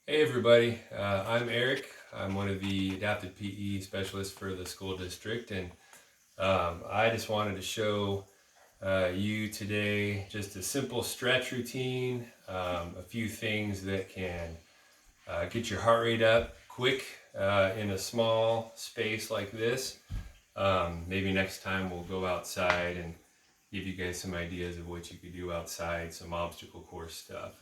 Hey everybody, I'm Eric. I'm one of the adapted PE specialists for the school district, and I just wanted to show you today just a simple stretch routine, a few things that can get your heart rate up quick in a small space like this. Maybe next time we'll go outside and give you guys some ideas of what you could do outside, some obstacle course stuff.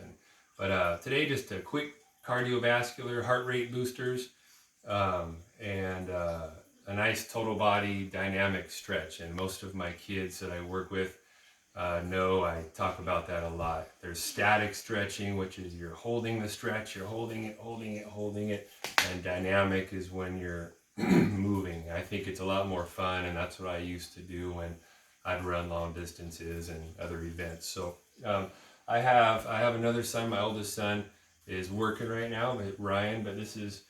But today, just a quick cardiovascular heart rate boosters and a nice total body dynamic stretch. And most of my kids that I work with know I talk about that a lot. There's static stretching, which is you're holding the stretch, you're holding it, holding it, holding it, and dynamic is when you're moving. I think it's a lot more fun, and that's what I used to do when I'd run long distances and other events. So I have another son. My oldest son is working right now, Ryan. But this is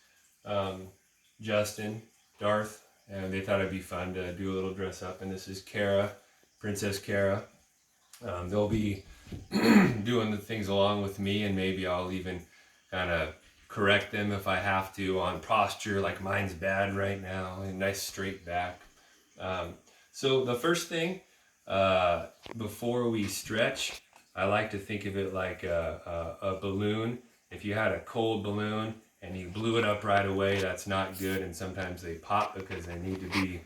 Justin, Darth, and they thought it'd be fun to do a little dress up. And this is Kara, Princess Kara. They'll be doing the things along with me, and maybe I'll even kind of correct them if I have to on posture, like mine's bad right now, a nice straight back. So the first thing, before we stretch, I like to think of it like a balloon. If you had a cold balloon and you blew it up right away, that's not good, and sometimes they pop because they need to be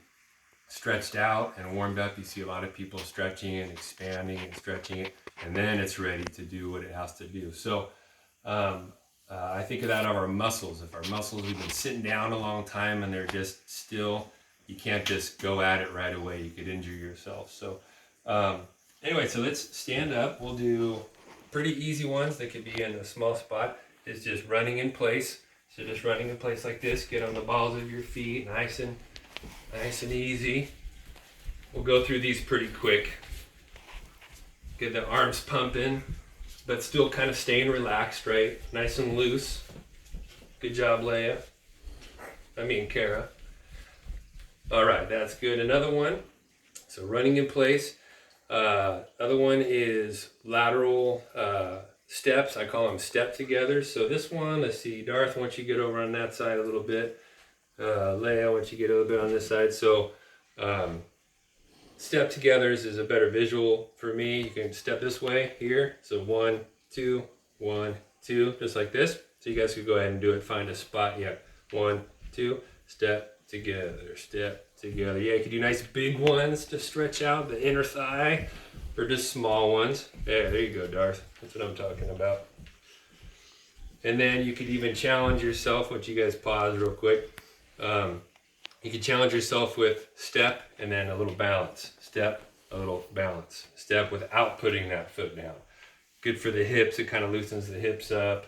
stretched out and warmed up. You see a lot of people stretching and expanding and stretching it, and then it's ready to do what it has to do. So I think of that of our muscles. If our muscles, we've been sitting down a long time and they're just still, you can't just go at it right away. You could injure yourself. So anyway, so let's stand up. We'll do pretty easy ones that could be in a small spot. It's just running in place. So just running in place like this. Get on the balls of your feet, nice and easy. We'll go through these pretty quick. Get the arms pumping, but still kind of staying relaxed, right? Nice and loose. Good job, Kara. All right, that's good. Another one. So running in place. Other one is lateral steps. I call them step together. So this one, let's see, Darth, once you get over on that side a little bit. Leia, once you get a little bit on this side. So step togethers is a better visual for me. You can step this way here. So 1, 2, 1, 2, just like this. So you guys could go ahead and do it. Find a spot. Yeah, 1, 2, step together, step together. Yeah, you could do nice big ones to stretch out the inner thigh, or just small ones. Yeah, there you go, Darth. That's what I'm talking about. And then you could even challenge yourself. Once you guys pause real quick. You can challenge yourself with step and then a little balance. Step, a little balance. Step without putting that foot down. Good for the hips. It kind of loosens the hips up.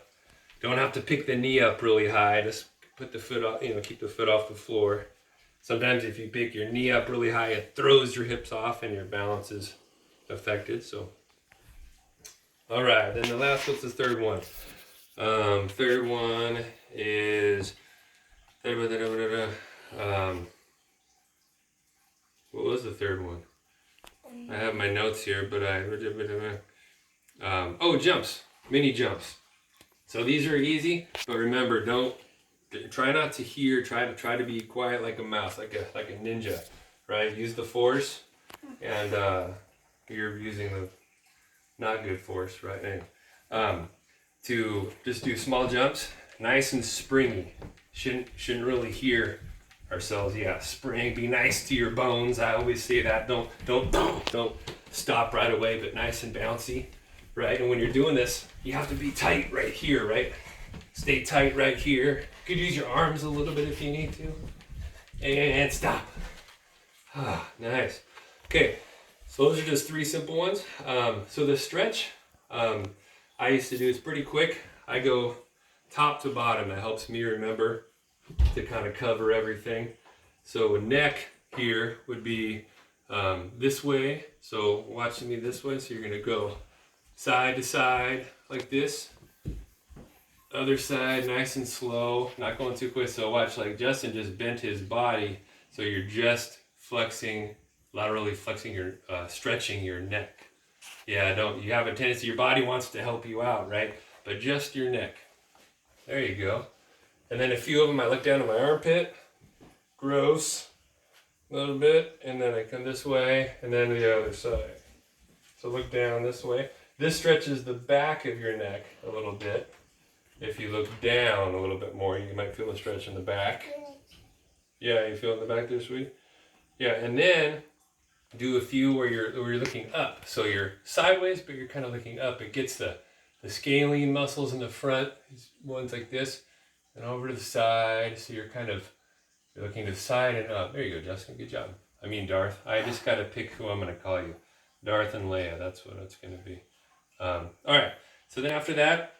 Don't have to pick the knee up really high. Just put the foot off, keep the foot off the floor. Sometimes if you pick your knee up really high, it throws your hips off and your balance is affected. So, all right. Then the last, what's the third one? Third one is... what was the third one? I have my notes here, but jumps, mini jumps. So these are easy, but remember, try not to hear. Try to be quiet like a mouse, like a ninja, right? Use the force, and you're using the not good force, right? Anyway, to just do small jumps, nice and springy. Shouldn't really hear ourselves. Yeah, spring. Be nice to your bones. I always say that. Don't stop right away, but nice and bouncy, right? And when you're doing this, you have to be tight right here, right? Stay tight right here. You could use your arms a little bit if you need to. And stop. Nice. Okay, so those are just 3 simple ones. So the stretch, I used to do, it's pretty quick. I go top to bottom. That helps me remember to kind of cover everything. So a neck here would be this way. So watching me this way. So you're going to go side to side like this. Other side, nice and slow, not going too quick. So watch, like Justin just bent his body. So you're just laterally flexing your, stretching your neck. Yeah, you have a tendency, your body wants to help you out, right? But just your neck. There you go. And then a few of them I look down at my armpit. Gross. A little bit. And then I come this way and then the other side. So look down this way. This stretches the back of your neck a little bit. If you look down a little bit more, you might feel a stretch in the back. Yeah, you feel it in the back there, sweetie? Yeah, and then do a few where you're looking up. So you're sideways, but you're kind of looking up. It gets the scalene muscles in the front, these ones like this, and over to the side. So you're looking to the side and up. There you go, Justin. Good job. I mean, Darth. I just got to pick who I'm going to call you. Darth and Leia. That's what it's going to be. All right. So then after that,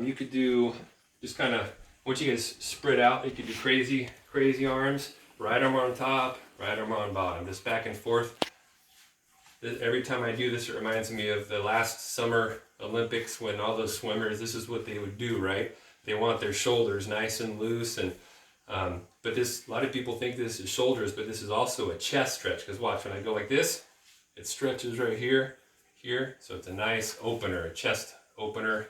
you could do just kind of, once you guys spread out, you could do crazy arms. Right arm on top, right arm on bottom. Just back and forth. Every time I do this, it reminds me of the last summer Olympics when all those swimmers, this is what they would do, right? They want their shoulders nice and loose. And but this, a lot of people think this is shoulders, but this is also a chest stretch. Because watch, when I go like this, it stretches right here. So it's a nice opener, a chest opener.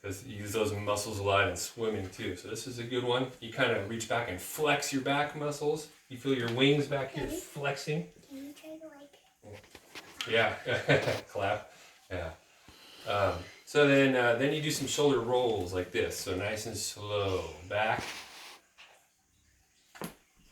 Because you use those muscles a lot in swimming too. So this is a good one. You kind of reach back and flex your back muscles. You feel your wings back here flexing. Can you try to like? Yeah, clap. Yeah. So then you do some shoulder rolls like this. So nice and slow. Back.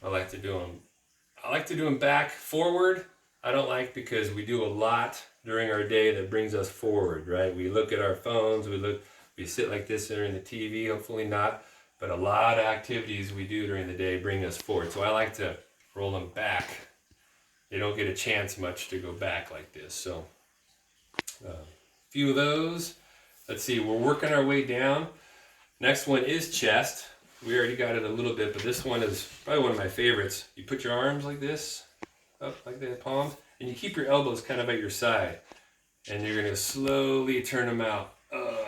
I like to do them back. Forward, I don't like because we do a lot during our day that brings us forward, right? We look at our phones, we sit like this during the TV, hopefully not, but a lot of activities we do during the day bring us forward. So I like to roll them back. They don't get a chance much to go back like this. So a few of those. Let's see, we're working our way down. Next one is chest. We already got it a little bit, but this one is probably one of my favorites. You put your arms like this, up like the palms, and you keep your elbows kind of at your side. And you're going to slowly turn them out.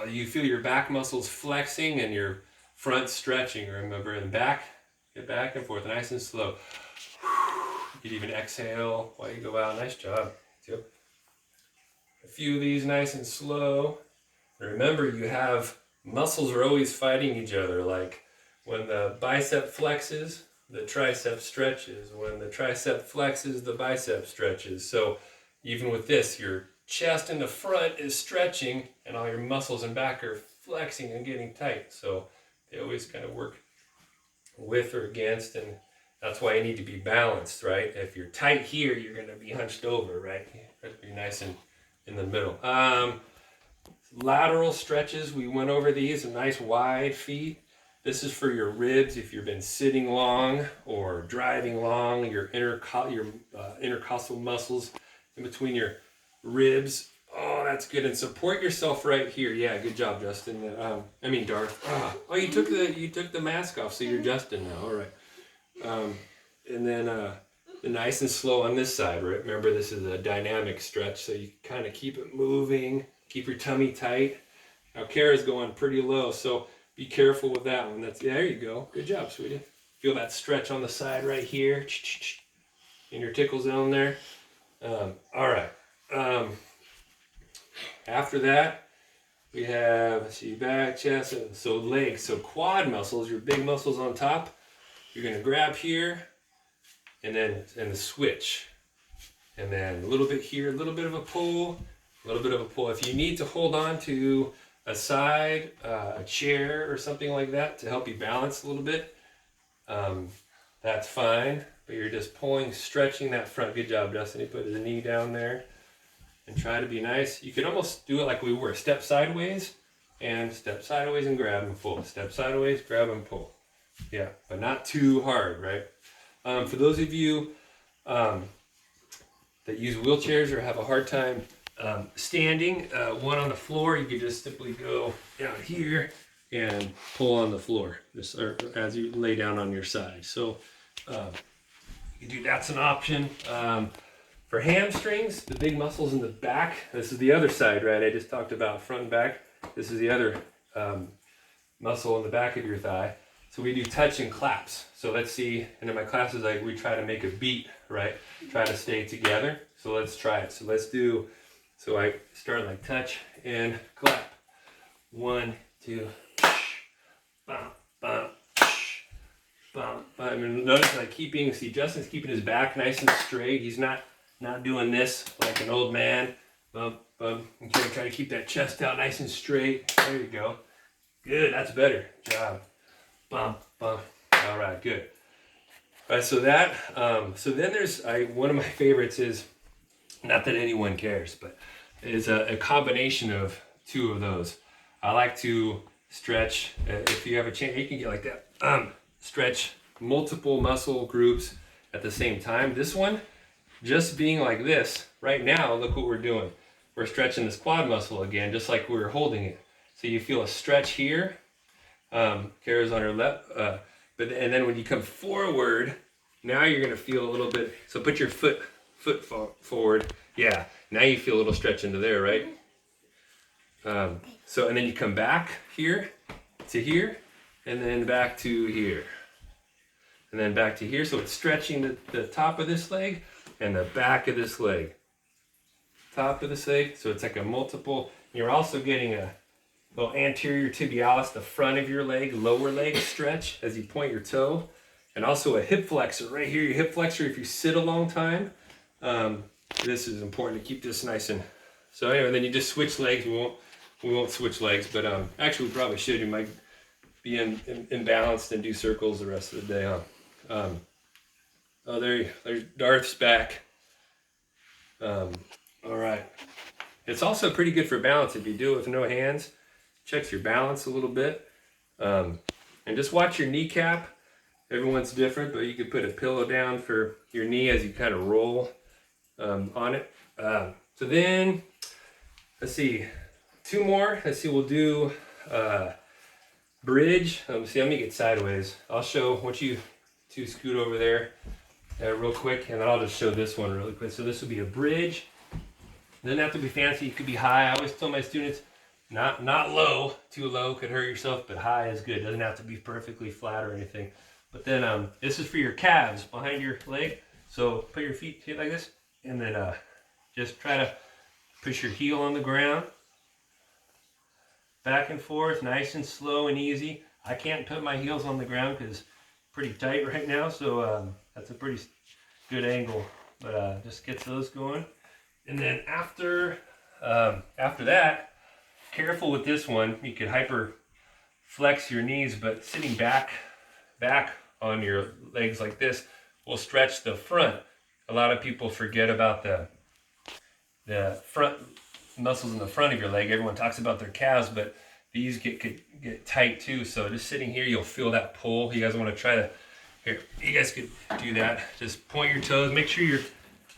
You feel your back muscles flexing and your front stretching, remember, and back, get back and forth, nice and slow. You could even exhale while you go out. Nice job. Yep. A few of these nice and slow. Remember, you have muscles are always fighting each other. Like when the bicep flexes, the tricep stretches. When the tricep flexes, the bicep stretches. So even with this, your chest in the front is stretching and all your muscles in back are flexing and getting tight. So they always kind of work with or against, and that's why you need to be balanced, right? If you're tight here, you're going to be hunched over, right? You have to be nice and in the middle. Lateral stretches, we went over these, a nice wide feet. This is for your ribs if you've been sitting long or driving long, your intercostal muscles in between your ribs. Oh, that's good. And support yourself right here. Yeah, good job, Justin. Darth. Oh, you took the mask off, so you're Justin now. All right. And then the nice and slow on this side, right? Remember, this is a dynamic stretch, so you kind of keep it moving, keep your tummy tight. Now, Kara's going pretty low, so be careful with that one. There you go. Good job, sweetie. Feel that stretch on the side right here, in your tickle zone there. All right. After that, we have, back, chest, so legs, so quad muscles, your big muscles on top. You're going to grab here, and the switch. And then a little bit here, a little bit of a pull, a little bit of a pull. If you need to hold on to a side, a chair or something like that to help you balance a little bit, that's fine. But you're just pulling, stretching that front. Good job, Dustin. He put his knee down there. And try to be nice. You could almost do it like we were. Step sideways and grab and pull. Step sideways, grab and pull. Yeah, but not too hard, right? For those of you that use wheelchairs or have a hard time standing, one on the floor, you could just simply go down here and pull on the floor, just as you lay down on your side. So you can do, that's an option. For hamstrings, the big muscles in the back, this is the other side, right? I just talked about front and back. This is the other muscle in the back of your thigh. So we do touch and claps. So let's see, and in my classes, we try to make a beat, right? Try to stay together. So let's try it. So I start like touch and clap. 1, 2, mean, notice like see Justin's keeping his back nice and straight. He's not doing this like an old man. Bump, bump. Okay, try to keep that chest out nice and straight. There you go. Good, that's better. Good job. Bump, bump. All right, good. All right, so that, so then there's, one of my favorites is, not that anyone cares, but is a combination of two of those. I like to stretch, if you have a chance, you can get like that. Stretch multiple muscle groups at the same time. This one, just being like this, right now, look what we're doing. We're stretching this quad muscle again, just like we were holding it. So you feel a stretch here. Kara's on her left, and then when you come forward, now you're gonna feel a little bit, so put your foot forward. Yeah, now you feel a little stretch into there, right? So, and then you come back here to here, and then back to here. And then back to here, so it's stretching the top of this leg and the back of this leg. Top of this leg, so it's like a multiple. You're also getting a little anterior tibialis, the front of your leg, lower leg stretch as you point your toe. And also a hip flexor right here, your hip flexor if you sit a long time. This is important to keep this nice and, so anyway, then you just switch legs. We won't switch legs, but actually we probably should. You might be imbalanced and do circles the rest of the day, huh? Oh, there's Darth's back. All right. It's also pretty good for balance if you do it with no hands. Checks your balance a little bit. And just watch your kneecap. Everyone's different, but you could put a pillow down for your knee as you kind of roll on it. So then, let's see, two more. Let's see, we'll do bridge. See, let me get sideways. I'll show, once you two scoot over there real quick, and then I'll just show this one really quick. So this will be a bridge. Doesn't have to be fancy, it could be high. I always tell my students, not low, too low could hurt yourself, but high is good. Doesn't have to be perfectly flat or anything. But then this is for your calves behind your leg. So put your feet like this, and then just try to push your heel on the ground. Back and forth, nice and slow and easy. I can't put my heels on the ground because it's pretty tight right now, so that's a pretty good angle. But just gets those going. And then after that, careful with this one. You could hyper flex your knees, but sitting back on your legs like this will stretch the front. A lot of people forget about the front muscles in the front of your leg. Everyone talks about their calves, but these get tight too. So just sitting here, you'll feel that pull. You guys want to try to, here, you guys could do that. Just point your toes, make sure your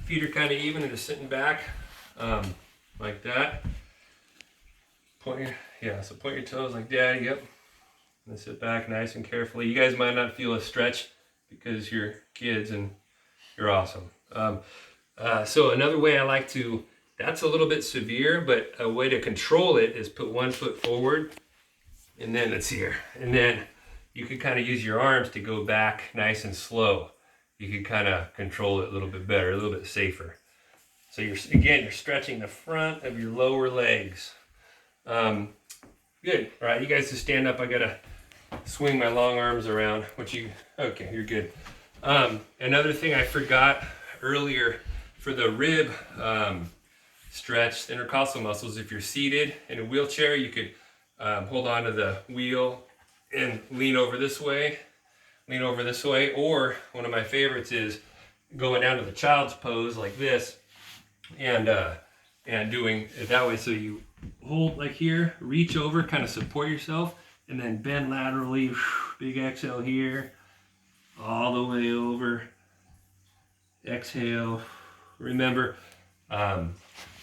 feet are kind of even and just sitting back like that. Point your toes like that, yep. And sit back nice and carefully. You guys might not feel a stretch because you're kids and you're awesome. So another way I like to, that's a little bit severe, but a way to control it is put one foot forward, and then it's here. And then you can kind of use your arms to go back nice and slow. You can kind of control it a little bit better, a little bit safer. So you're stretching the front of your lower legs. Good. All right, you guys just stand up. I gotta swing my long arms around. Okay, you're good. Another thing I forgot earlier for the rib stretch, the intercostal muscles, if you're seated in a wheelchair, you could hold on to the wheel and lean over this way, or one of my favorites is going down to the child's pose like this and doing it that way. So you hold like here, reach over, kind of support yourself, and then bend laterally, big exhale here, all the way over, exhale. Remember,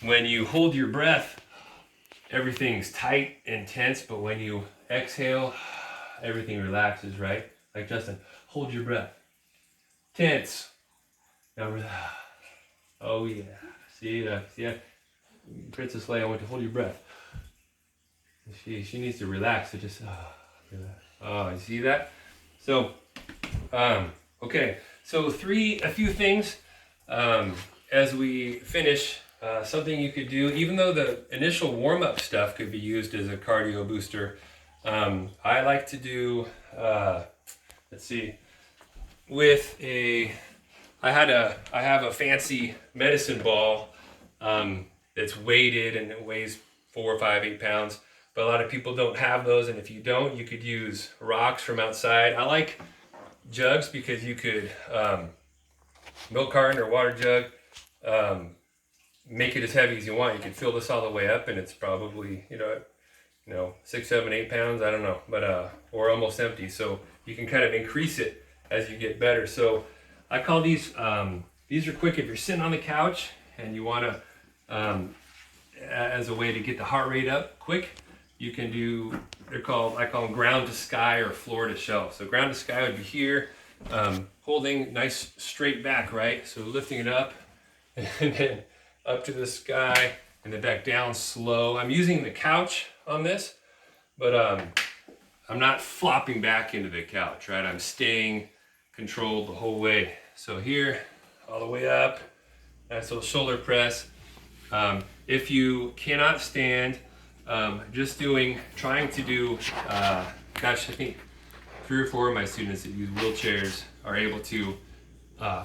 when you hold your breath, everything's tight and tense, but when you exhale, everything relaxes, right? Like Justin, hold your breath. Tense. Now, oh yeah, see that? Princess Leia went to hold your breath. She needs to relax, so just relax. Oh, you see that? So, okay. So a few things as we finish. Something you could do, even though the initial warm-up stuff could be used as a cardio booster. I like to do. Let's see. with I have a fancy medicine ball that's weighted and it weighs 4, 5, 8 pounds. But a lot of people don't have those, and if you don't, you could use rocks from outside. I like jugs because you could milk carton or water jug, make it as heavy as you want. You can fill this all the way up, and it's probably 6, 7, 8 pounds. I don't know, but or almost empty. So you can kind of increase it as you get better. So I call these are quick if you're sitting on the couch and you want to as a way to get the heart rate up quick. You can do, I call them ground to sky or floor to shelf. So ground to sky would be here, holding nice straight back, right? So lifting it up and then up to the sky and then back down slow. I'm using the couch on this, but I'm not flopping back into the couch, right? I'm staying controlled the whole way. So here, all the way up, nice little shoulder press. If you cannot stand, trying to do, I think 3 or 4 of my students that use wheelchairs are able to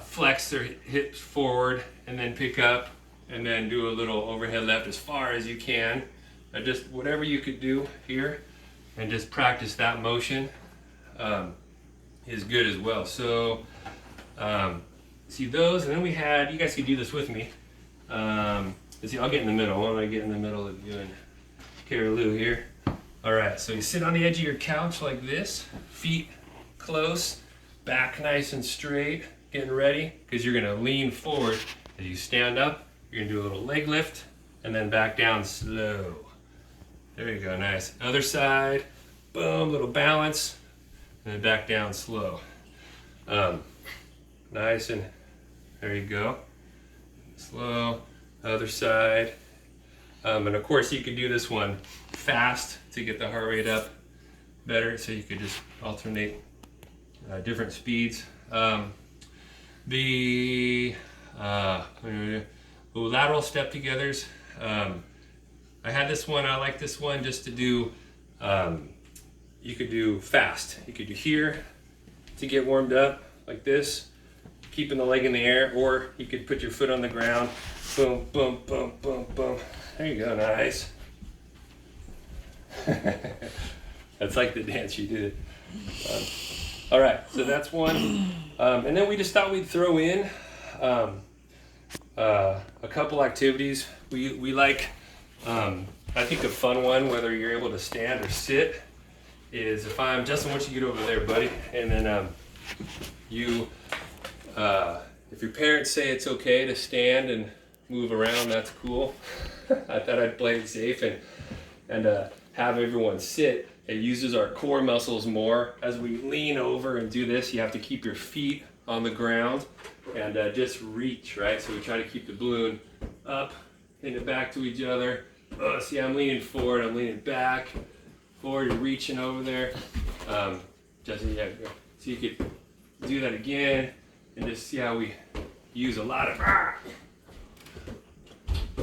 flex their hips forward and then pick up and then do a little overhead lift as far as you can. Just whatever you could do here and just practice that motion is good as well. So see those, and then we had, you guys could do this with me. Let's see, I'll get in the middle. Why don't I get in the middle of you and Carolou here? All right, so you sit on the edge of your couch like this, feet close, back nice and straight, getting ready, because you're gonna lean forward. As you stand up, you're gonna do a little leg lift, and then back down slow. There you go, nice. Other side, boom, little balance, and then back down slow. Nice, and there you go. Slow, other side. And of course you could do this one fast to get the heart rate up better, so you could just alternate different speeds. The lateral step togethers. I had this one, I like this one just to do, you could do fast. You could do here to get warmed up like this, keeping the leg in the air, or you could put your foot on the ground, boom, boom, boom, boom, boom. There you go, nice. That's like the dance you did. All right, so that's one. And then we just thought we'd throw in a couple activities. We like, I think a fun one, whether you're able to stand or sit, is if I'm, Justin, why don't you get over there, buddy? And then if your parents say it's okay to stand and move around, that's cool. I thought I'd play it safe and have everyone sit. It uses our core muscles more. As we lean over and do this, you have to keep your feet on the ground and just reach, right? So we try to keep the balloon up, bring it back to each other. Oh, see, I'm leaning forward, I'm leaning back, forward, you're reaching over there. Justin, yeah, go. So you could do that again and just see how we use a lot of.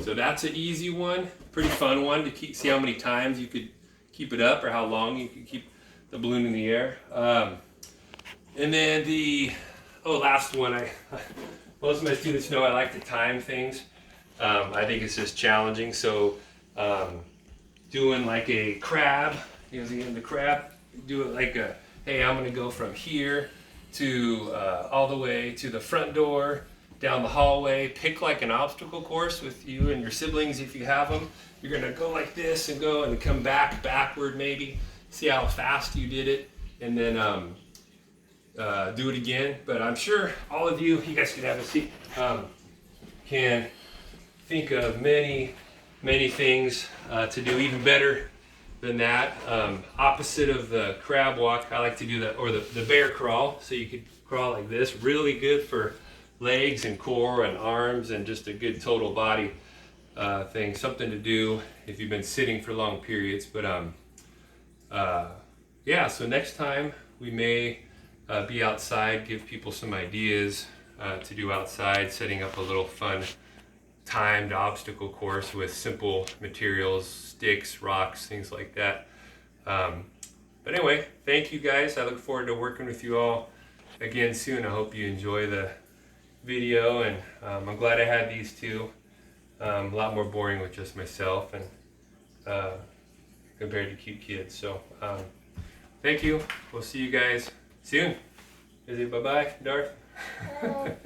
So that's an easy one, pretty fun one to see how many times you could keep it up or how long you could keep the balloon in the air. And then the last one, most of my students know I like to time things. I think it's just challenging. So doing like a crab, the crab, do it like hey, I'm gonna go from here to all the way to the front door, down the hallway. Pick like an obstacle course with you and your siblings if you have them. You're gonna go like this and go and come backward maybe. See how fast you did it, and then do it again. But I'm sure all of you guys can have a seat, can think of many things to do even better than that. Opposite of the crab walk, I like to do that, or the bear crawl. So you could crawl like this, really good for legs and core and arms and just a good total body thing. Something to do if you've been sitting for long periods. But yeah, so next time we may be outside, give people some ideas to do outside, setting up a little fun timed obstacle course with simple materials, sticks, rocks, things like that. But anyway, thank you guys. I look forward to working with you all again soon. I hope you enjoy the video, and I'm glad I had these two. A lot more boring with just myself and compared to cute kids. So thank you. We'll see you guys soon. Is it bye-bye, Darth?